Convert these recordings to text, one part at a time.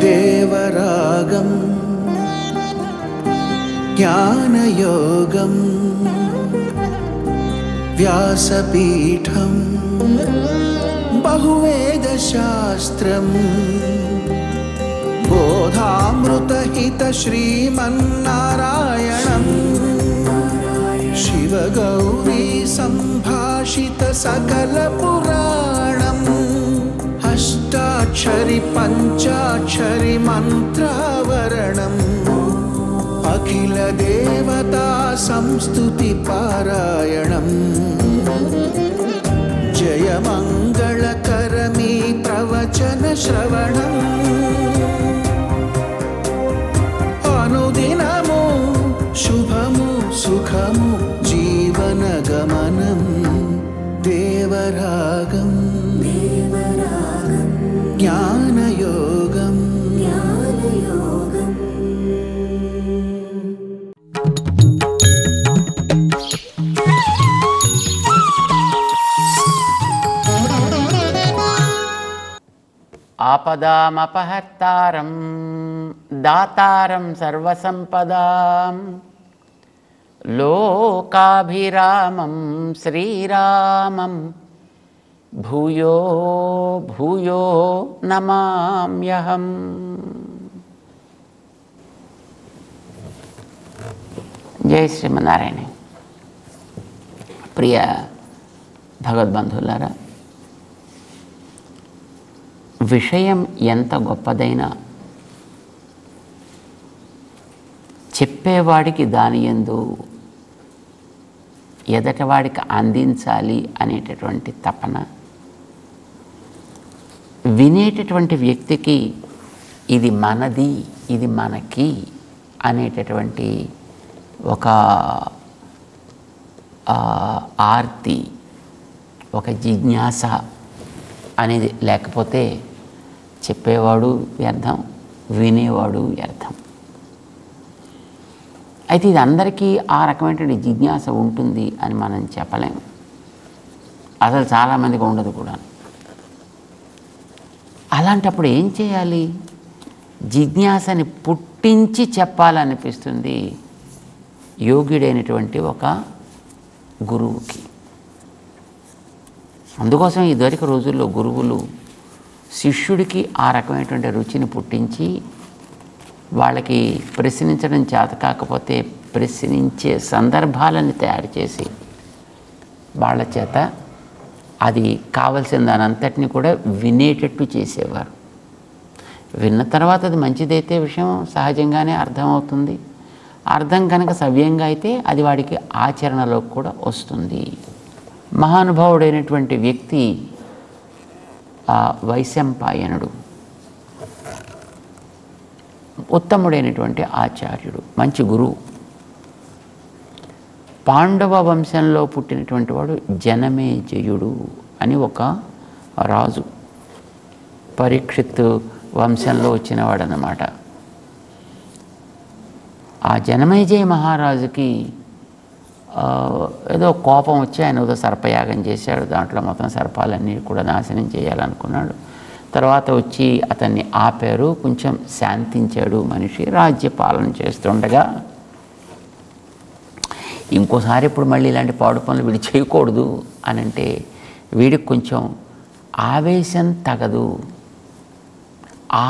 దేవరాగం జ్ఞానయోగం వ్యాసపీఠం బహువేదశాస్త్రం బోధామృతహిత శ్రీమన్నారాయణం శివగౌరీ సంభాషిత సకల పురాణం అష్టాక్షరి పంచాక్షరి మంత్రావరణం అఖిల దేవతా సంస్తుతి పారాయణం జయ మంగళకరమీ ప్రవచన శ్రవణం అనుదినము శుభము సుఖము జీవన గమనం దేవరాగం జ్ఞానయోగం ఆపదామపహర్తారం దాతారం సర్వసంపదాం లోకాభిరామం శ్రీరామం భూయో భూయో నమామ్యహం. జై శ్రీమన్నారాయణ. ప్రియ భగవద్బంధువులారా, విషయం ఎంత గొప్పదైనా చెప్పేవాడికి దాని యందు ఎదటవాడికి అందించాలి అనేటటువంటి తపన, వినేటటువంటి వ్యక్తికి ఇది మనది ఇది మనకి అనేటటువంటి ఒక ఆర్తి, ఒక జిజ్ఞాస అనేది లేకపోతే చెప్పేవాడు వ్యర్థం, వినేవాడు వ్యర్థం. అయితే ఇది అందరికీ ఆ రకమైనటువంటి జిజ్ఞాస ఉంటుంది అని మనం చెప్పలేము. అసలు చాలామందికి ఉండదు కూడా. అలాంటప్పుడు ఏం చేయాలి? జిజ్ఞాసని పుట్టించి చెప్పాలనిపిస్తుంది యోగ్యుడైనటువంటి ఒక గురువుకి. అందుకోసం ఇదివరకు రోజుల్లో గురువులు శిష్యుడికి ఆ రకమైనటువంటి రుచిని పుట్టించి వాళ్ళకి ప్రశ్నించడం చేత కాకపోతే ప్రశ్నించే సందర్భాలను తయారు చేసి వాళ్ళ చేత అది కావలసిన దానంతటిని కూడా వినేటట్టు చేసేవారు. విన్న తర్వాత అది మంచిదైతే విషయం సహజంగానే అర్థమవుతుంది. అర్థం కనుక సవ్యంగా అయితే అది వాడికి ఆచరణలోకి కూడా వస్తుంది. మహానుభావుడైనటువంటి వ్యక్తి వైశంపాయనుడు, ఉత్తముడైనటువంటి ఆచార్యుడు, మంచి గురువు. పాండవ వంశంలో పుట్టినటువంటి వాడు జనమేజయుడు అని ఒక రాజు, పరీక్షిత్తు వంశంలో వచ్చినవాడు అన్నమాట. ఆ జనమేజయ మహారాజుకి ఏదో కోపం వచ్చి ఆయన ఏదో సర్పయాగం చేశాడు. దాంట్లో మొత్తం సర్పాలన్నీ కూడా నాశనం చేయాలనుకున్నాడు. తర్వాత వచ్చి అతన్ని ఆపారు, కొంచెం శాంతించాడు మనిషి. రాజ్య పాలన చేస్తుండగా ఇంకోసారి ఇప్పుడు మళ్ళీ ఇలాంటి పాడు పనులు వీడు చేయకూడదు అని అంటే వీడికి కొంచెం ఆవేశం తగదు,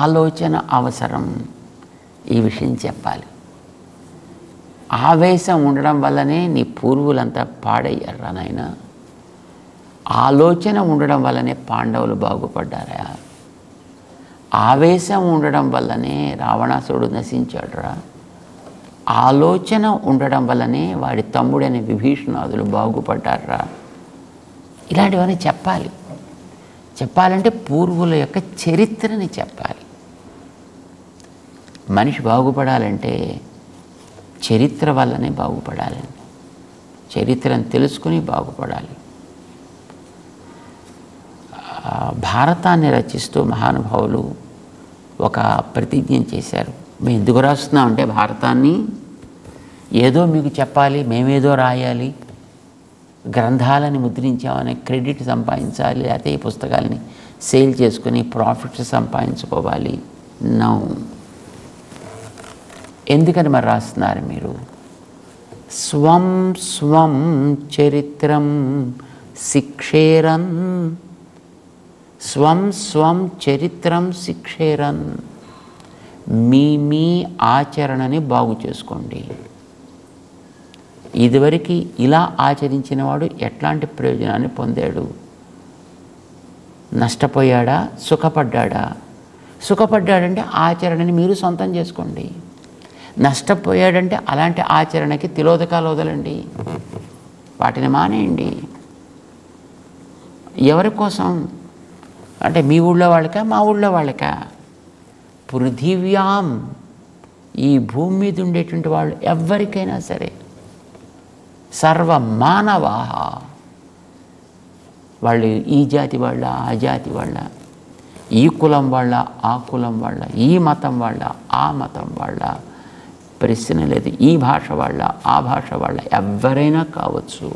ఆలోచన అవసరం. ఈ విషయం చెప్పాలి. ఆవేశం ఉండడం వల్లనే నీ పూర్వులంతా పాడయ్యారా నాయన. ఆలోచన ఉండడం వల్లనే పాండవులు బాగుపడ్డారా. ఆవేశం ఉండడం వల్లనే రావణాసురుడు నశించాడురా. ఆలోచన ఉండడం వల్లనే వాడి తమ్ముడైన విభీషణాదులు బాగుపడ్డారా. ఇలాంటివన్నీ చెప్పాలి. చెప్పాలంటే పూర్వుల యొక్క చరిత్రని చెప్పాలి. మనిషి బాగుపడాలంటే చరిత్ర వల్లనే బాగుపడాలి. చరిత్రను తెలుసుకుని బాగుపడాలి. భారతాన్ని రచిస్తూ మహానుభావులు ఒక ప్రతిజ్ఞ చేశారు. మేము ఎందుకు రాస్తున్నామంటే భారతాన్ని ఏదో మీకు చెప్పాలి, మేమేదో రాయాలి, గ్రంథాలని ముద్రించామని క్రెడిట్ సంపాదించాలి, లేకపోతే ఈ పుస్తకాలని సేల్ చేసుకుని ప్రాఫిట్స్ సంపాదించుకోవాలి. నో. ఎందుకని మరి రాస్తున్నారు మీరు? స్వం స్వం చరిత్రం శిక్షేరన్, స్వం స్వం చరిత్రం శిక్షేరన్. మీ ఆచరణని బాగు చేసుకోండి. ఇదివరకు ఇలా ఆచరించిన వాడు ఎట్లాంటి ప్రయోజనాన్ని పొందాడు? నష్టపోయాడా? సుఖపడ్డాడా? సుఖపడ్డాడంటే ఆచరణని మీరు సొంతం చేసుకోండి. నష్టపోయాడంటే అలాంటి ఆచరణకి తిలోదకాలు వదలండి, వాటిని మానేయండి. ఎవరి కోసం అంటే మీ ఊళ్ళో వాళ్ళకా, మా ఊళ్ళో వాళ్ళకా? పృథివ్యాం, ఈ భూమి మీద ఉండేటువంటి వాళ్ళు ఎవరికైనా సరే, సర్వమానవా, వాళ్ళు ఈ జాతి వాళ్ళ, ఆ జాతి వాళ్ళ, ఈ కులం వాళ్ళ, ఆ కులం వాళ్ళ, ఈ మతం వాళ్ళ, ఆ మతం వాళ్ళ, ప్రశ్న లేదు. ఈ భాష వాళ్ళ, ఆ భాష వాళ్ళ, ఎవరైనా కావచ్చు.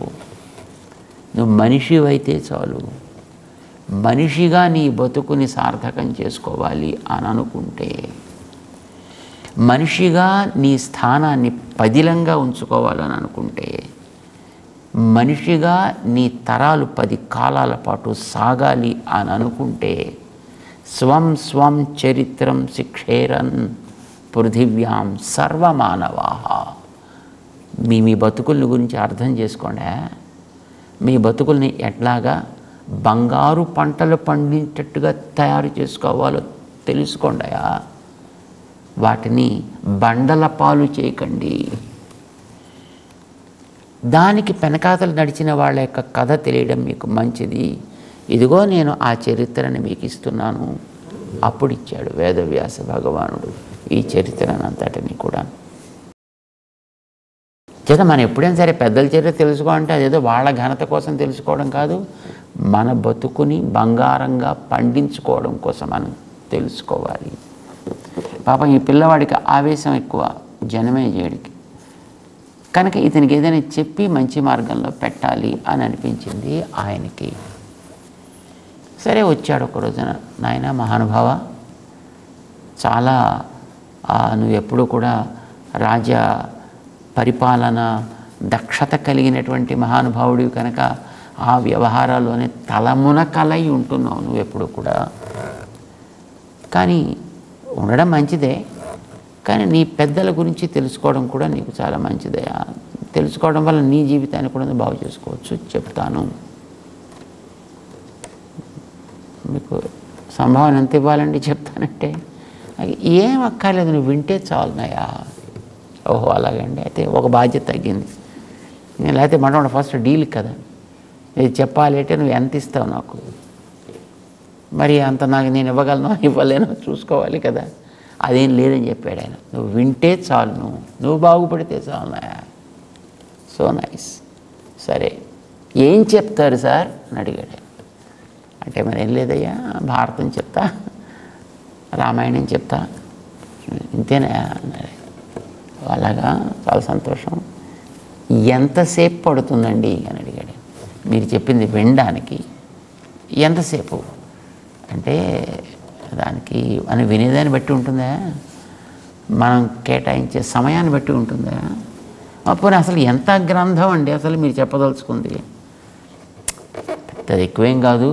నువ్వు మనిషివైతే చాలు. మనిషిగా నీ బతుకుని సార్థకం చేసుకోవాలి అని అనుకుంటే, మనిషిగా నీ స్థానాన్ని పదిలంగా ఉంచుకోవాలని అనుకుంటే, మనిషిగా నీ తరాలు 10 కాలాల పాటు సాగాలి అని అనుకుంటే, స్వం స్వం చరిత్రం శిక్షేరన్ పృథివ్యాం సర్వమానవా. మీ బతుకుల్ని గురించి అర్థం చేసుకోండి. మీ బతుకుల్ని ఎట్లాగా బంగారు పంటలు పండించేటట్టుగా తయారు చేసుకోవాలో తెలుసుకోండి. వాటిని బండల పాలు చేయకండి. దానికి పెనకాతలు నడిచిన వాళ్ళ యొక్క కథ తెలియడం మీకు మంచిది. ఇదిగో నేను ఆ చరిత్రని మీకు ఇస్తున్నాను. అప్పుడు ఇచ్చాడు వేదవ్యాస భగవానుడు ఈ చరిత్రను అంతటిని కూడా. చేత మనం ఎప్పుడైనా సరే పెద్దల చరిత్ర తెలుసుకోవాలంటే అదేదో వాళ్ళ ఘనత కోసం తెలుసుకోవడం కాదు, మన బతుకుని బంగారంగా పండించుకోవడం కోసం మనం తెలుసుకోవాలి. పాపం ఈ పిల్లవాడికి ఆవేశం ఎక్కువ, జనమేజయుడికి. కనుక ఇతనికి ఏదైనా చెప్పి మంచి మార్గంలో పెట్టాలి అని అనిపించింది ఆయనకి. సరే వచ్చాడు ఒక రోజున, నాయన మహానుభావ, చాలా నువ్వు ఎప్పుడు కూడా రాజ పరిపాలన దక్షత కలిగినటువంటి మహానుభావుడివి కనుక ఆ వ్యవహారాల్లోనే తలమునకలై ఉంటున్నావు నువ్వు ఎప్పుడు కూడా. కానీ ఉండడం మంచిదే, కానీ నీ పెద్దల గురించి తెలుసుకోవడం కూడా నీకు చాలా మంచిదే. తెలుసుకోవడం వల్ల నీ జీవితాన్ని కూడా నువ్వు బాగు చేసుకోవచ్చు. చెప్తాను, మీకు సంభావన ఎంత ఇవ్వాలండి చెప్తానంటే, ఏం అక్కర్లేదు, నువ్వు వింటే చాలున్నాయా. ఓహో అలాగండి, అయితే ఒక బాధ్యత తగ్గింది. నేను లేకపోతే మనం ఫస్ట్ డీల్ కదా, ఇది చెప్పాలి అంటే నువ్వు ఎంత ఇస్తావు నాకు, మరి అంత నాకు నేను ఇవ్వగలను ఇవ్వలేను చూసుకోవాలి కదా. అదేం లేదని చెప్పాడు ఆయన. నువ్వు వింటే చాలు, నువ్వు బాగుపడితే చాలున్నాయా. So nice. సరే ఏం చెప్తారు సార్ అని అడిగాడు. అంటే మరి ఏం లేదయ్యా, భారతం చెప్తా, రామాయణం చెప్తా, ఇంతేనా అన్నాడు. అలాగా, చాలా సంతోషం. ఎంతసేపు పడుతుందండి అని అడిగాడు. మీరు చెప్పింది వినడానికి ఎంతసేపు అంటే, దానికి అని వినేదాన్ని బట్టి ఉంటుందా, మనం కేటాయించే సమయాన్ని బట్టి ఉంటుందా, అప్పుడు అసలు ఎంత గ్రంథం అండి అసలు మీరు చెప్పదలుచుకుంది. పెద్దది ఎక్కువేం కాదు,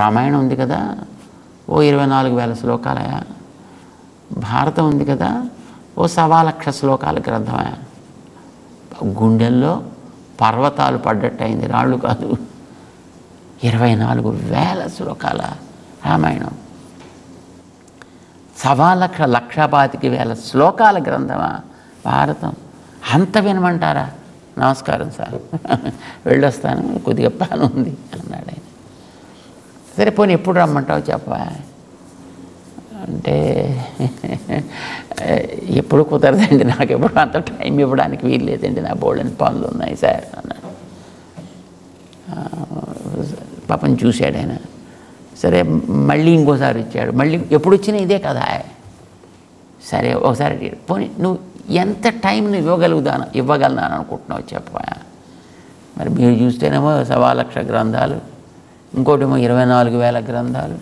రామాయణం ఉంది కదా ఓ 24,000 శ్లోకాలయా, భారతం ఉంది కదా ఓ 1,00,000 శ్లోకాల గ్రంథమయా. గుండెల్లో పర్వతాలు పడ్డట్టు అయింది, రాళ్ళు కాదు. 24,000 శ్లోకాల రామాయణం, 1,25,000 శ్లోకాల గ్రంథమా భారతం. అంత వినమంటారా? నమస్కారం సార్, వెళ్ళొస్తాను, కొద్దిగా పని ఉంది అన్నాడు ఆయన. సరే పోనీ ఎప్పుడు రమ్మంటావు చెప్పా అంటే, ఎప్పుడు కుదరదండి, నాకు ఎప్పుడు అంత టైం ఇవ్వడానికి వీలు లేదండి, నా బోల్డని పనులు ఉన్నాయి సార్ అన్నాడు. పాపం చూశాడు ఆయన. సరే మళ్ళీ ఇంకోసారి ఇచ్చాడు. మళ్ళీ ఎప్పుడు వచ్చినా ఇదే కదా. సరే ఒకసారి పోనీ నువ్వు ఎంత టైం నువ్వు ఇవ్వగలను అనుకుంటున్నావు చెప్పా. మరి మీరు చూస్తేనేమో 1,00,000 గ్రంథాలు, ఇంకోటేమో 24,000 గ్రంథాలు.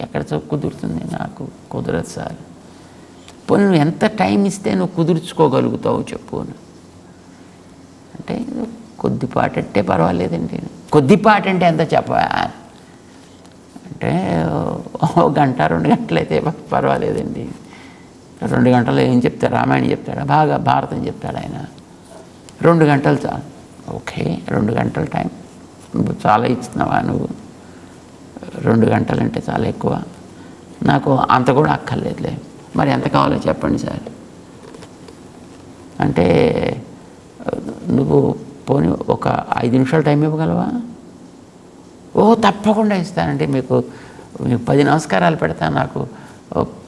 ఎక్కడ కుదురుతుంది? నాకు కుదరదు సార్. పోనీ నువ్వు ఎంత టైం ఇస్తే నువ్వు కుదుర్చుకోగలుగుతావు చెప్పు అంటే, కొద్దిపాటు అంటే పర్వాలేదండి. కొద్దిపాటు అంటే ఎంత చెప్పా అంటే, 1 గంట 2 గంటలు అయితే పర్వాలేదండి. 2 గంటలు ఏం చెప్తాడు? రామాయణం చెప్తాడా? బాగా భారతం చెప్తాడు ఆయన. 2 గంటలు చాలు. ఓకే, 2 గంటల టైం నువ్వు చాలా ఇస్తున్నావా? నువ్వు 2 గంటలంటే చాలా ఎక్కువ. నాకు అంత కూడా అక్కర్లేదులే. మరి ఎంత కావాలో చెప్పండి సార్ అంటే, నువ్వు పోనీ ఒక 5 నిమిషాలు టైం ఇవ్వగలవా? ఓ తప్పకుండా ఇస్తానండి. మీకు 10 నమస్కారాలు పెడతాను. నాకు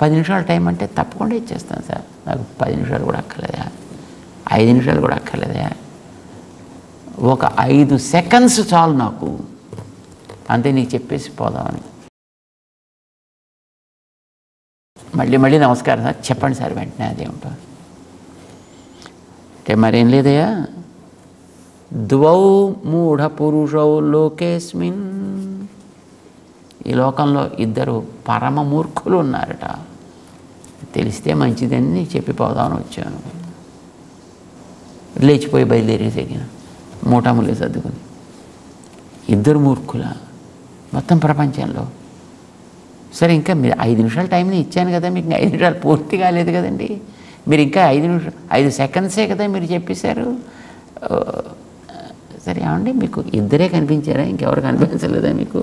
10 నిమిషాల టైం అంటే తప్పకుండా ఇచ్చేస్తాను సార్. నాకు 10 నిమిషాలు కూడా అక్కర్లేదా? 5 నిమిషాలు కూడా అక్కర్లేదా? ఒక 5 సెకండ్స్ చాలు నాకు, అంతే, నీకు చెప్పేసి పోదామని. మళ్ళీ నమస్కారం సార్, చెప్పండి సార్ వెంటనే. అదేమిటో అంటే మరేం లేదయ్యా, ద్వౌ మూఢ పురుషౌ లోకేస్మిన్, ఈ లోకంలో 2 పరమ మూర్ఖులు ఉన్నారట. తెలిస్తే మంచిదని నీకు చెప్పిపోదామని వచ్చాను. లేచిపోయి బయలుదేరేసగిన మూటములే సర్దుకుని. 2 మూర్ఖుల మొత్తం ప్రపంచంలో. సరే, ఇంకా మీరు 5 నిమిషాల టైంని ఇచ్చాను కదా, మీకు 5 నిమిషాలు పూర్తి కాలేదు కదండి. మీరు ఇంకా 5 సెకండ్సే కదా మీరు చెప్పేశారు. సరే ఏమండి, మీకు 2 కనిపించారా? ఇంకెవరు కనిపించలేదా మీకు?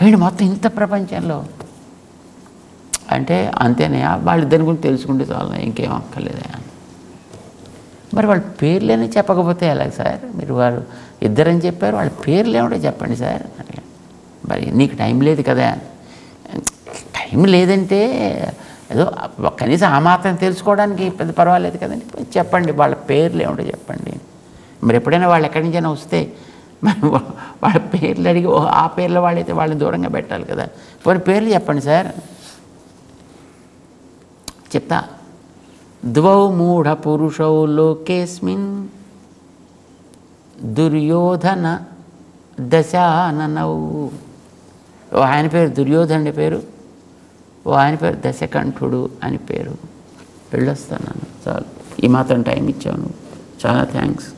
ఏంటి మొత్తం ఇంత ప్రపంచంలో అంటే అంతేనా? వాళ్ళిద్దరి గురించి తెలుసుకుంటే చాలు, ఇంకేం అక్కర్లేదా? మరి వాళ్ళ పేర్లేనే చెప్పకపోతే ఎలాగ సార్? మీరు వారు 2 అని చెప్పారు, వాళ్ళ పేర్లు ఏమిటో చెప్పండి సార్. మరి నీకు టైం లేదు కదా. టైం లేదంటే ఏదో కనీసం ఆ మాత్రం తెలుసుకోవడానికి పెద్ద పర్వాలేదు కదండి. చెప్పండి, వాళ్ళ పేర్లు ఏమిటో చెప్పండి. మరి ఎప్పుడైనా వాళ్ళు ఎక్కడి నుంచైనా వస్తే మరి వాళ్ళ పేర్లు అడిగి ఆ పేర్ల వాళ్ళైతే వాళ్ళని దూరంగా పెట్టాలి కదా. పోనీ పేర్లు చెప్పండి సార్. చెప్తా. ద్వౌ మూఢ పురుషౌ లోకేస్మిన్ దుర్యోధన దశాననౌ. ఓ ఆయన పేరు దుర్యోధనుడి పేరు, ఓ ఆయన పేరు దశకంఠుడు అని పేరు. వెళ్ళొస్తాను చాలు, ఈ మాత్రం టైం ఇచ్చావు నువ్వు, చాలా థ్యాంక్స్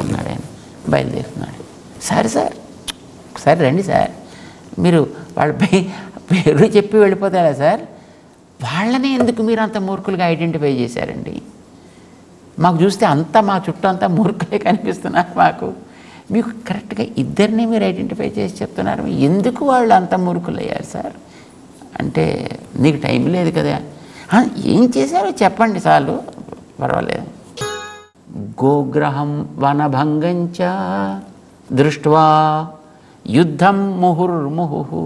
అన్నాడు ఆయన. బయలుదేరుతున్నాడు. సరే సార్, ఒకసారి రండి సార్. మీరు వాళ్ళ పేరు చెప్పి వెళ్ళిపోతారా సార్? వాళ్ళని ఎందుకు మీరు అంత మూర్ఖులుగా ఐడెంటిఫై చేశారండి? మాకు చూస్తే అంతా మా చుట్టూ అంతా మూర్ఖులే కనిపిస్తున్నారు మాకు. మీకు కరెక్ట్గా 2 మీరు ఐడెంటిఫై చేసి చెప్తున్నారు. ఎందుకు వాళ్ళు అంత మూర్ఖులు అయ్యారు సార్ అంటే, నీకు టైం లేదు కదా. ఏం చేశారో చెప్పండి చాలు, పర్వాలేదు. గోగ్రహం వనభంగంచ దృష్ట్వా యుద్ధం ముహుర్ముహు.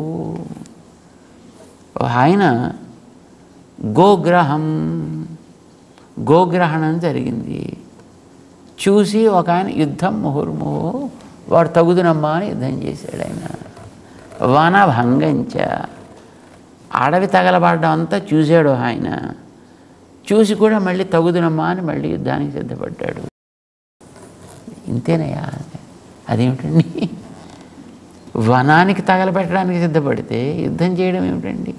ఆయన గోగ్రహణం జరిగింది చూసి ఒక ఆయన యుద్ధం ముహుర్ముహు, వాడు తగుదునమ్మా అని యుద్ధం చేశాడు ఆయన. వనభంగంచ, అడవి తగలబడ్డం అంతా చూశాడు ఆయన. చూసి కూడా మళ్ళీ తగుదునమ్మా అని మళ్ళీ యుద్ధానికి సిద్ధపడ్డాడు. ఇంతేనయ్యా? అదేమిటండి, వనానికి తగలబెట్టడానికి సిద్ధపడితే యుద్ధం చేయడం ఏమిటండి?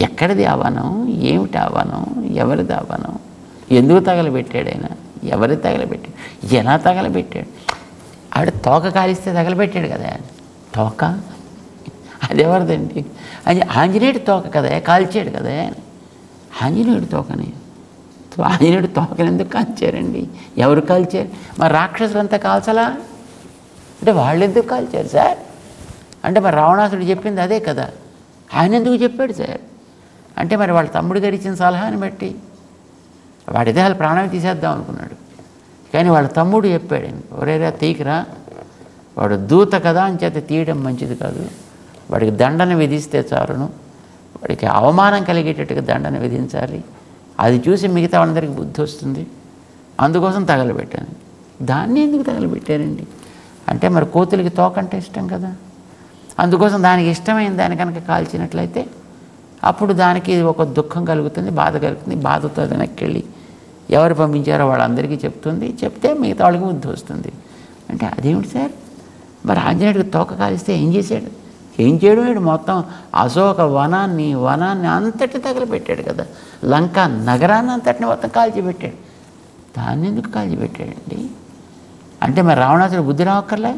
ఎక్కడిది ఆ వనం? ఏమిటి ఆ వనం? ఎవరిది ఆ వనం? ఎందుకు తగలబెట్టాడు ఆయన? ఎవరి తగలబెట్టాడు? ఎలా తగలబెట్టాడు? ఆవిడ తోక కాలిస్తే తగలబెట్టాడు కదా. తోక అదెవరిదండి? అది ఆంజనేయుడి తోక కదా, కాల్చాడు కదా ఆంజనేయుడి తోకని. ఆంజనేయుడి తోకని ఎందుకు కాల్చారండి? ఎవరు కాల్చారు? మరి రాక్షసులంతా కాల్చలా అంటే వాళ్ళు ఎందుకు కాల్చారు సార్? అంటే మరి రావణాసుడు చెప్పింది అదే కదా, ఆయన ఎందుకు చెప్పాడు సార్? అంటే మరి వాళ్ళ తమ్ముడు గారు ఇచ్చిన సలహాని బట్టి వాడిదే వాళ్ళ ప్రాణం తీసేద్దాం అనుకున్నాడు. కానీ వాళ్ళ తమ్ముడు చెప్పాడు, ఎవరైనా తీయకరా, వాడు దూత కదా అని చేత తీయడం మంచిది కాదు, వాడికి దండన విధిస్తే చాలును, వాడికి అవమానం కలిగేటట్టుగా దండన విధించాలి, అది చూసి మిగతా వాళ్ళందరికీ బుద్ధి వస్తుంది, అందుకోసం తగలబెట్టాను. దాన్ని ఎందుకు తగలబెట్టారండి అంటే మరి కోతులకి తోకంటే ఇష్టం కదా, అందుకోసం దానికి ఇష్టమైన దాని కనుక కాల్చినట్లయితే అప్పుడు దానికి ఒక దుఃఖం కలుగుతుంది, బాధ కలుగుతుంది. బాధతో వెనక్కి వెళ్ళి ఎవరు పంపించారో వాళ్ళందరికీ చెప్తుంది, చెప్తే మిగతా వాళ్ళకి బుద్ధి వస్తుంది. అంటే అదేమిటి సార్, మరి ఆంజనేయుడికి తోక కాలిస్తే ఏం చేశాడు? ఏం చేయడం వీడు మొత్తం అశోక వనాన్ని అంతటి తగలబెట్టాడు కదా, లంకా నగరాన్ని అంతటిని మొత్తం కాల్చిపెట్టాడు. దాన్ని ఎందుకు కాల్చిపెట్టాడండి? అంటే మరి రావణాసుడు బుద్ధి రావక్కర్లే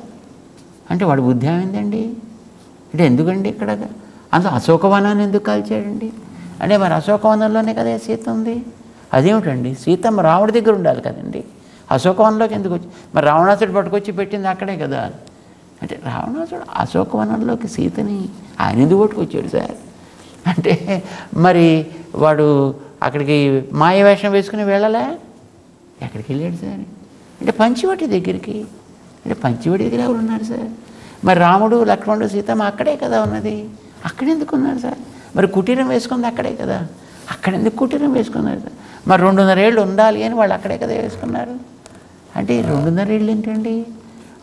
అంటే వాడి బుద్ధి ఏమైందండి? అంటే ఎందుకండి ఇక్కడ అందులో అశోకవనాన్ని ఎందుకు కాల్చాడండి? అంటే మరి అశోకవనంలోనే కదా సీత ఉంది. అదేమిటండి, సీతమ్మ రాముడి దగ్గర ఉండాలి కదండి, అశోకవనంలోకి ఎందుకు వచ్చి? మరి రావణాసుడు పట్టుకొచ్చి పెట్టింది అక్కడే కదా. అంటే రావణాసుడు అశోకవనంలోకి సీతని ఆయన ఎందుకు పట్టుకొచ్చాడు సార్? అంటే మరి వాడు అక్కడికి మాయవేషం వేసుకుని వెళ్ళలే, ఎక్కడికి వెళ్ళాడు సార్? అంటే పంచవటి దగ్గరికి. అంటే పంచవటి దగ్గర ఎవరు ఉన్నారు సార్? మరి రాముడు లక్ష్మణుడు సీతమ్మ అక్కడే కదా ఉన్నది, అక్కడెందుకు ఉన్నారు సార్? మరి కుటీరం వేసుకుంది అక్కడే కదా, అక్కడెందుకు కుటీరం వేసుకున్నారు సార్? మరి 2.5 ఏళ్ళు ఉండాలి అని వాళ్ళు అక్కడే కదా వేసుకున్నారు. అంటే 2.5 ఏళ్ళు ఏంటండి?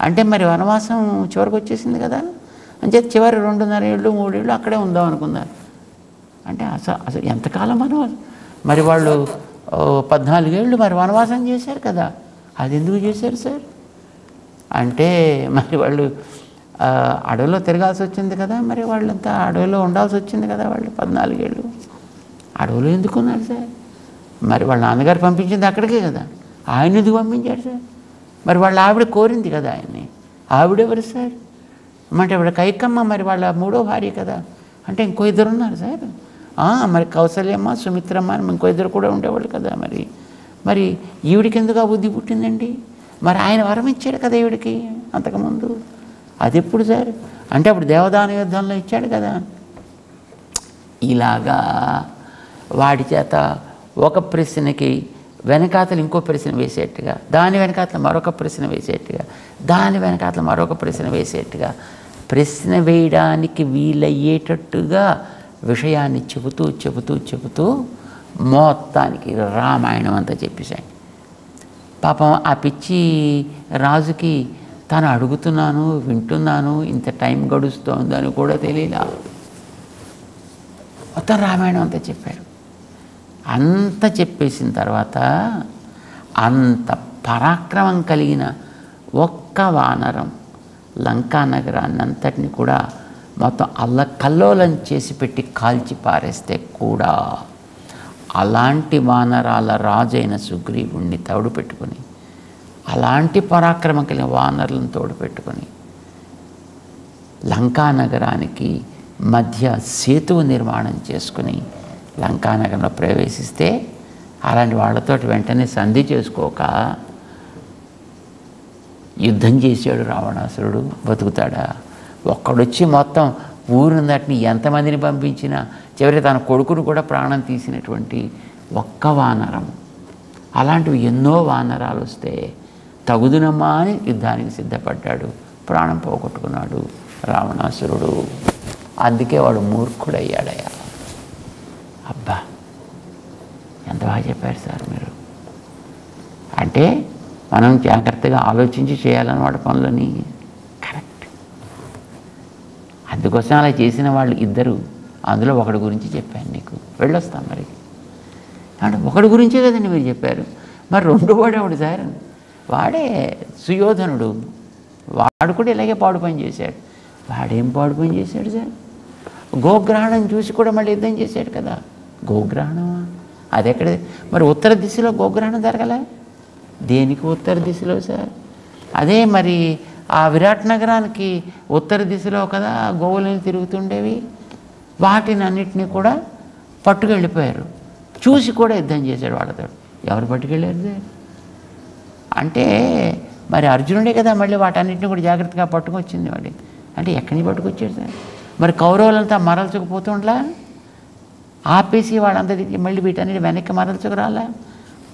అంటే మరి వనవాసం చివరికి వచ్చేసింది కదా, అంటే చివరి 2.5 ఏళ్ళు 3 ఏళ్ళు అక్కడే ఉందాం అనుకున్నారు. అంటే అసలు ఎంతకాలం వనవాసం? మరి వాళ్ళు 14 ఏళ్ళు మరి వనవాసం చేశారు కదా, అది ఎందుకు చేశారు సార్? అంటే మరి వాళ్ళు అడవిలో తిరగాల్సి వచ్చింది కదా, మరి వాళ్ళంతా అడవిలో ఉండాల్సి వచ్చింది కదా, వాళ్ళు 14 ఏళ్ళు అడవిలో ఎందుకున్నారు సార్? మరి వాళ్ళ నాన్నగారు పంపించింది అక్కడికే కదా, ఆయన ఎందుకు పంపించారు సార్? మరి వాళ్ళ ఆవిడ కోరింది కదా ఆయన్ని, ఆవిడెవరు సార్? అంటే ఆవిడ కైకమ్మ మరి వాళ్ళ 3వ భార్య కదా, అంటే ఇంకో 2 ఉన్నారు సార్. మరి కౌసల్యమ్మ సుమిత్రమ్మ అని ఇంకో 2 కూడా ఉండేవాళ్ళు కదా. మరి ఈవిడికి ఎందుకు ఆ బుద్ధి పుట్టిందండి? మరి ఆయన వరం ఇచ్చాడు కదా ఈవిడికి అంతకుముందు, అది ఎప్పుడు సార్? అంటే అప్పుడు దేవదాన యుద్ధంలో ఇచ్చాడు కదా. ఇలాగా వాడి చేత ఒక ప్రశ్నకి వెనకాతలు ఇంకో ప్రశ్న వేసేట్టుగా, దాని వెనకాతల మరొక ప్రశ్న వేసేట్టుగా, దాని వెనకాతల మరొక ప్రశ్న వేసేట్టుగా, ప్రశ్న వేయడానికి వీలయ్యేటట్టుగా విషయాన్ని చెబుతూ మొత్తానికి రామాయణం అంతా చెప్పేశాడు. పాపం ఆ పిచ్చి రాజుకి తను అడుగుతున్నాను వింటున్నాను ఇంత టైం గడుస్తోందని కూడా తెలియలా, మొత్తం రామాయణం అంతా చెప్పాడు. అంత చెప్పేసిన తర్వాత అంత పరాక్రమం కలిగిన ఒక్క వానరం లంకా నగరాన్ని అంతటిని కూడా మొత్తం అల్లకల్లోలం చేసి పెట్టి కాల్చి పారేస్తే కూడా అలాంటి వానరాల రాజైన సుగ్రీవుణ్ణి తోడు పెట్టుకొని, అలాంటి పరాక్రమం కలిగిన వానరులను తోడు పెట్టుకొని లంకా నగరానికి మధ్య సేతువు నిర్మాణం చేసుకుని లంకానగరంలో ప్రవేశిస్తే, అలాంటి వాళ్ళతో వెంటనే సంధి చేసుకోక యుద్ధం చేశాడు రావణాసురుడు. బతుకుతాడా? ఒక్కడొచ్చి మొత్తం ఊరుందటిని ఎంతమందిని పంపించినా చివరి తన కొడుకును కూడా ప్రాణం తీసినటువంటి ఒక్క వానరం. అలాంటివి ఎన్నో వానరాలు వస్తే తగుదునమ్మా అని యుద్ధానికి సిద్ధపడ్డాడు, ప్రాణం పోగొట్టుకున్నాడు రావణాసురుడు. అందుకే వాడు మూర్ఖుడయ్యాడయ్యా. అబ్బా, ఎంత బాగా చెప్పారు సార్ మీరు. అంటే మనం జాగ్రత్తగా ఆలోచించి చేయాలన్నమాట పనులని. కరెక్ట్. అందుకోసం అలా చేసిన వాళ్ళు 2, అందులో ఒకడి గురించి చెప్పాను నీకు, వెళ్ళొస్తాం. మరి అంటే ఒకడి గురించే కదండి మీరు చెప్పారు. మరి 2వ వాడు ఎవడు సార్? వాడే సుయోధనుడు. వాడు కూడా ఇలాగే పాడు పని చేశాడు. వాడేం పాడు పని చేశాడు సార్? గోగ్రహణం చూసి కూడా మళ్ళీ యుద్ధం చేశాడు కదా. గోగ్రహణమా? అది ఎక్కడ? మరి ఉత్తర దిశలో గోగ్రహణం జరగలే? దేనికి ఉత్తర దిశలో సార్? అదే మరి ఆ విరాట్ నగరానికి ఉత్తర దిశలో కదా గోవులని తిరుగుతుండేవి. వాటిని అన్నిటినీ కూడా పట్టుకెళ్ళిపోయారు. చూసి కూడా యుద్ధం చేశాడు వాళ్ళతో. ఎవరు పట్టుకెళ్ళారు సార్? అంటే మరి అర్జునుడే కదా మళ్ళీ వాటన్నిటిని కూడా జాగ్రత్తగా పట్టుకొచ్చింది వాడి. అంటే ఎక్కడి నుంచి పట్టుకొచ్చాడు సార్? మరి కౌరవులంతా మరల్చుకుపోతుండలా? ఆపేసి వాళ్ళంతా తిరిగి మళ్ళీ వీటన్నిటి వెనక్కి మరల్చుకురాలా?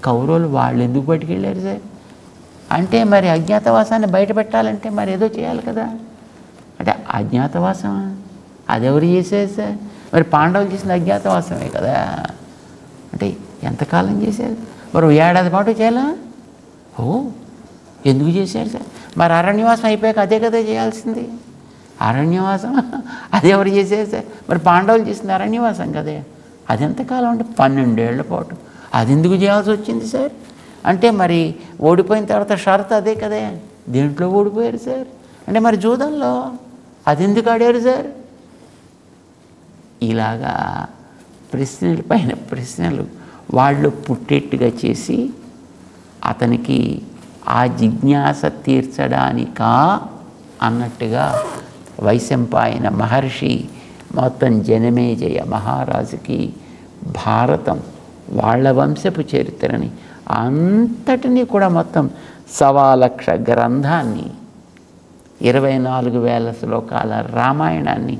కౌరవులు వాళ్ళు ఎందుకు పట్టుకెళ్ళారు సార్? అంటే మరి అజ్ఞాతవాసాన్ని బయట పెట్టాలంటే మరి ఏదో చేయాలి కదా. అంటే అజ్ఞాతవాసం అదెవరు చేసేది సార్? మరి పాండవులు చేసిన అజ్ఞాతవాసమే కదా. అంటే ఎంతకాలం చేశారు? మరి 1 ఏడాది పాటు చేయాలా? ఎందుకు చేశారు సార్? మరి అరణ్యవాసం అయిపోయాక అదే కదా చేయాల్సింది. అరణ్యవాసం అది ఎవరు చేసేది సార్? మరి పాండవులు చేసిన అరణ్యవాసం కదే. అది ఎంతకాలం అంటే 12 ఏళ్ల పాటు. అది ఎందుకు చేయాల్సి వచ్చింది సార్? అంటే మరి ఓడిపోయిన తర్వాత షరతు అదే కదే. దేంట్లో ఓడిపోయారు సార్ అంటే మరి జూదంలో అది ఎందుకు ఆడారు సార్? ఇలాగా ప్రశ్నల పైన ప్రశ్నలు వాళ్ళు పుట్టేట్టుగా చేసి అతనికి ఆ జిజ్ఞాస తీర్చడానికా అన్నట్టుగా వైశంపాయన మహర్షి మొత్తం జనమేజయ మహారాజుకి భారతం వాళ్ళ వంశపు చరిత్రని అంతటినీ కూడా మొత్తం 1,00,000 గ్రంథాన్ని 24,000 శ్లోకాల రామాయణాన్ని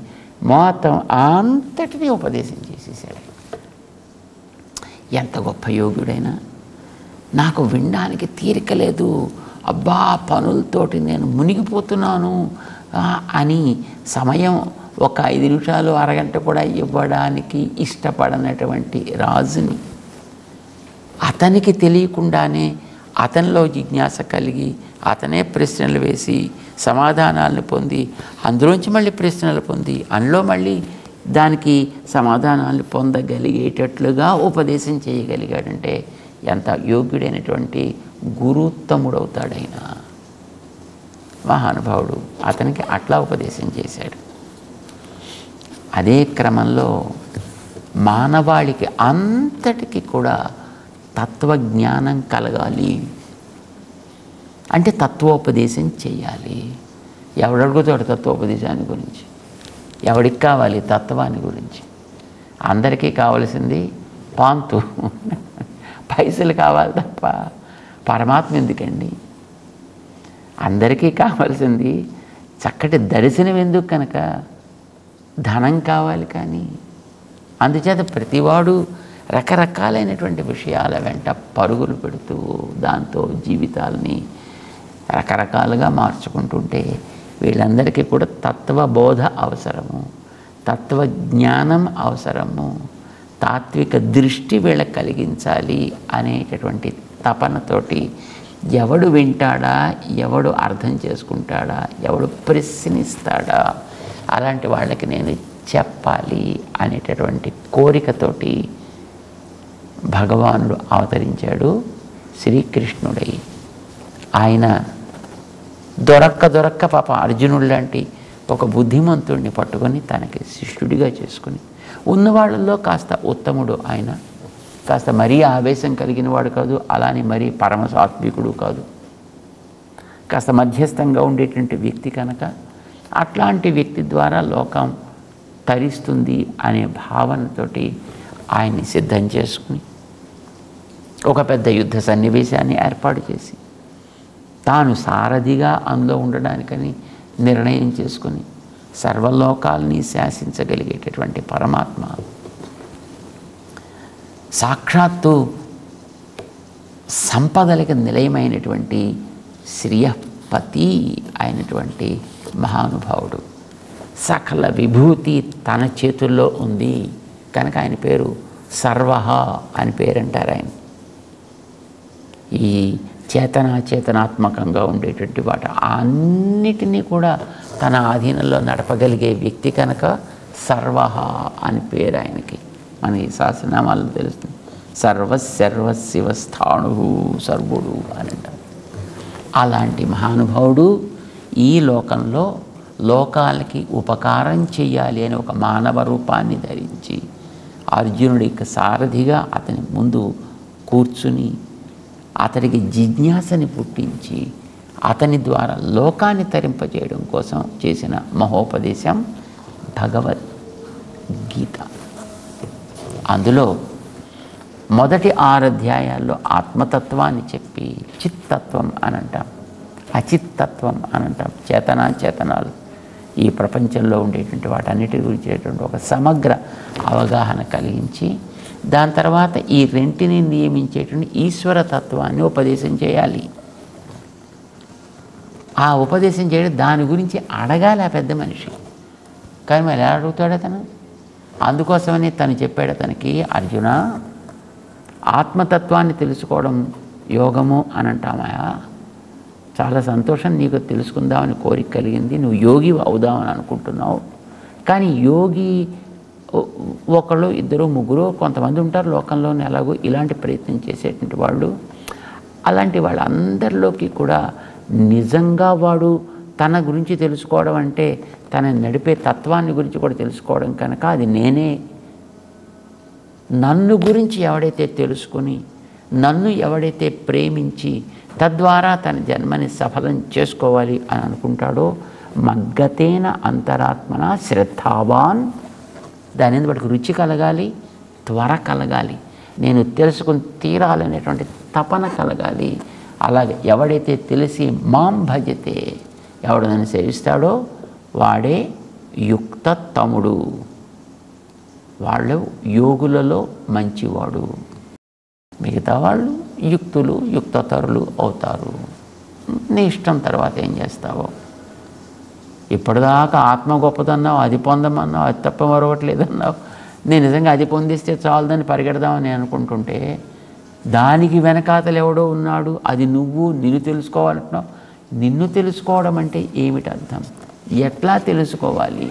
మొత్తం అంతటినీ ఉపదేశం చేసేసాడు. ఎంత గొప్ప యోగుడైనా నాకు వినడానికి తీరిక లేదు, అబ్బా పనులతోటి నేను మునిగిపోతున్నాను అని సమయం ఒక 5 నిమిషాలు అరగంట కూడా ఇవ్వడానికి ఇష్టపడనటువంటి రాజుని అతనికి తెలియకుండానే అతనిలో జిజ్ఞాస కలిగి అతనే ప్రశ్నలు వేసి సమాధానాలను పొంది అందులోంచి మళ్ళీ ప్రశ్నలు పొంది అందులో మళ్ళీ దానికి సమాధానాలు పొందగలిగేటట్లుగా ఉపదేశం చేయగలిగాడంటే ఎంత యోగ్యుడైనటువంటి గురుత్తముడవుతాడైనా మహానుభావుడు అతనికి అట్లా ఉపదేశం చేశాడు. అదే క్రమంలో మానవాళికి అంతటికి కూడా తత్వజ్ఞానం కలగాలి అంటే తత్వోపదేశం చేయాలి. ఎవడడుగుతాడు తత్వోపదేశాన్ని గురించి? ఎవడికి కావాలి తత్వాన్ని గురించి? అందరికీ కావలసింది పాంతు పైసలు కావాలి తప్ప పరమాత్మ ఎందుకండి? అందరికీ కావాల్సింది చక్కటి దర్శనం ఎందుకు కనుక? ధనం కావాలి కానీ. అందుచేత ప్రతివాడు రకరకాలైనటువంటి విషయాల వెంట పరుగులు పెడుతూ దాంతో జీవితాలని రకరకాలుగా మార్చుకుంటుంటే వీళ్ళందరికీ కూడా తత్వబోధ అవసరము, తత్వజ్ఞానం అవసరము, తాత్విక దృష్టి వీళ్ళకి కలిగించాలి అనేటటువంటి తపనతోటి ఎవడు వింటాడా, ఎవడు అర్థం చేసుకుంటాడా, ఎవడు ప్రశ్నిస్తాడా అలాంటి వాళ్ళకి నేను చెప్పాలి అనేటటువంటి కోరికతోటి భగవానుడు అవతరించాడు శ్రీకృష్ణుడై. ఆయన దొరక్క పాప అర్జునుడు లాంటి ఒక బుద్ధిమంతుడిని పట్టుకొని తనకి శిష్యుడిగా చేసుకుని ఉన్నవాళ్ళల్లో కాస్త ఉత్తముడు ఆయన. కాస్త మరీ ఆవేశం కలిగిన వాడు కాదు, అలానే మరీ పరమ సాత్వికుడు కాదు, కాస్త మధ్యస్థంగా ఉండేటువంటి వ్యక్తి కనుక అట్లాంటి వ్యక్తి ద్వారా లోకం తరిస్తుంది అనే భావనతోటి ఆయన్ని సిద్ధం చేసుకుని ఒక పెద్ద యుద్ధ సన్నివేశాన్ని ఏర్పాటు చేసి తాను సారథిగా అందులో ఉండడానికని నిర్ణయం చేసుకుని సర్వలోకాల్ని శాసించగలిగేటటువంటి పరమాత్మ సాక్షాత్తు సంపదలకి నిలయమైనటువంటి శ్రియపతి అయినటువంటి మహానుభావుడు. సకల విభూతి తన చేతుల్లో ఉంది కనుక ఆయన పేరు సర్వహ అని పేరంటారు. ఆయన ఈ చేతనాత్మకంగా ఉండేటువంటి వాటి అన్నిటినీ కూడా తన ఆధీనంలో నడపగలిగే వ్యక్తి కనుక సర్వహ అని పేరు ఆయనకి. మనకి సహస్రనామాల్లో తెలుస్తుంది. సర్వశివస్థాణు సర్వుడు అని అంటారు. అలాంటి మహానుభావుడు ఈ లోకంలో లోకాలకి ఉపకారం చెయ్యాలి అని ఒక మానవ రూపాన్ని ధరించి అర్జునుడికి సారథిగా అతని ముందు కూర్చుని అతడికి జిజ్ఞాసని పుట్టించి అతని ద్వారా లోకాన్ని తరింపజేయడం కోసం చేసిన మహోపదేశం భగవద్గీత. అందులో మొదటి 6 అధ్యాయాల్లో ఆత్మతత్వాన్ని చెప్పి చిత్తత్వం అని అంటాం, అచిత్తత్వం అని అంటాం. చేతనాలు ఈ ప్రపంచంలో ఉండేటువంటి వాటన్నిటి గురించేటువంటి ఒక సమగ్ర అవగాహన కలిగించి దాని తర్వాత ఈ రెంటిని నియమించేటువంటి ఈశ్వరతత్వాన్ని ఉపదేశం చేయాలి. ఆ ఉపదేశం చేయడం దాని గురించి అడగాలి ఆ పెద్ద మనిషి. కానీ మరి ఎలా అడుగుతాడు అతను? అందుకోసమని తను చెప్పాడు అతనికి, అర్జున ఆత్మతత్వాన్ని తెలుసుకోవడం యోగము అని అంటామాయా, చాలా సంతోషం, నీకు తెలుసుకుందామని కోరిక కలిగింది, నువ్వు యోగి అవుదామని అనుకుంటున్నావు. కానీ యోగి ఒకళ్ళు, ఇద్దరు, ముగ్గురు, కొంతమంది ఉంటారు లోకంలోనే ఎలాగో ఇలాంటి ప్రయత్నం చేసేటువంటి వాళ్ళు. అలాంటి వాళ్ళందరిలోకి కూడా నిజంగా వాడు తన గురించి తెలుసుకోవడం అంటే తన నడిపే తత్వాన్ని గురించి కూడా తెలుసుకోవడం కనుక అది నేనే. నన్ను గురించి ఎవడైతే తెలుసుకుని నన్ను ఎవడైతే ప్రేమించి తద్వారా తన జన్మని సఫలం చేసుకోవాలి అని అనుకుంటాడో మగ్గతేన అంతరాత్మన శ్రద్ధావాన్, దాని మీద వాడికి రుచి కలగాలి, త్వర కలగాలి, నేను తెలుసుకుని తీరాలనేటువంటి తపన కలగాలి. అలాగే ఎవడైతే తెలిసి మాం భజతే, ఎవడు నన్ను సేవిస్తాడో వాడే యుక్త తముడు, వాళ్ళు యోగులలో మంచివాడు. మిగతా వాళ్ళు యుక్తులు యుక్తతరులు అవుతారు. నీ ఇష్టం తర్వాత ఏం చేస్తావో. ఇప్పటిదాకా ఆత్మ గొప్పదన్నావు, అది పొందమన్నావు, అది తప్ప మరొకటి లేదన్నావు. నేను నిజంగా అది పొందిస్తే చాలదని పరిగెడదామని అనుకుంటుంటే దానికి వెనకాతలు ఎవడో ఉన్నాడు, అది నువ్వు నిన్ను తెలుసుకోవాలంటున్నావు. నిన్ను తెలుసుకోవడం అంటే ఏమిటి అర్థం? ఎట్లా తెలుసుకోవాలి?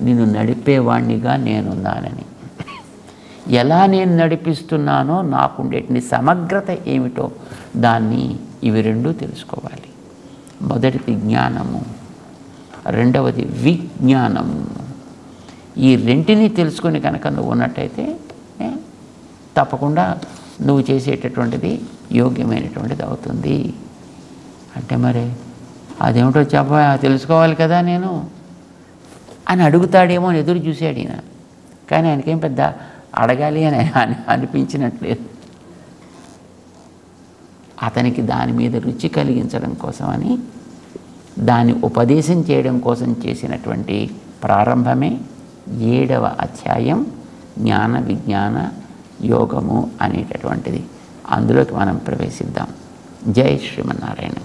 నిన్ను నడిపేవాణ్ణిగా నేనున్నానని, ఎలా నేను నడిపిస్తున్నానో నాకుండేటి సమగ్రత ఏమిటో దాన్ని ఇవి రెండూ తెలుసుకోవాలి. మొదటిది జ్ఞానము, రెండవది విజ్ఞానము. ఈ రెంటిని తెలుసుకొని కనుక నువ్వు ఉన్నట్టయితే తప్పకుండా నువ్వు చేసేటటువంటిది యోగ్యమైనటువంటిది అవుతుంది. అంటే మరి అదేమిటో తెలుసుకోవాలి కదా నేను అని అడుగుతాడేమో అని ఎదురు చూశాడు ఈయన. కానీ ఆయనకేం పెద్ద అడగాలి అని అనిపించినట్లేదు. అతనికి దాని మీద రుచి కలిగించడం కోసమని, దాన్ని ఉపదేశం చేయడం కోసం చేసినటువంటి ప్రారంభమే 7వ అధ్యాయం జ్ఞాన విజ్ఞాన యోగము అనేటటువంటిది. అందులోకి మనం ప్రవేశిద్దాం. జై శ్రీమన్నారాయణ.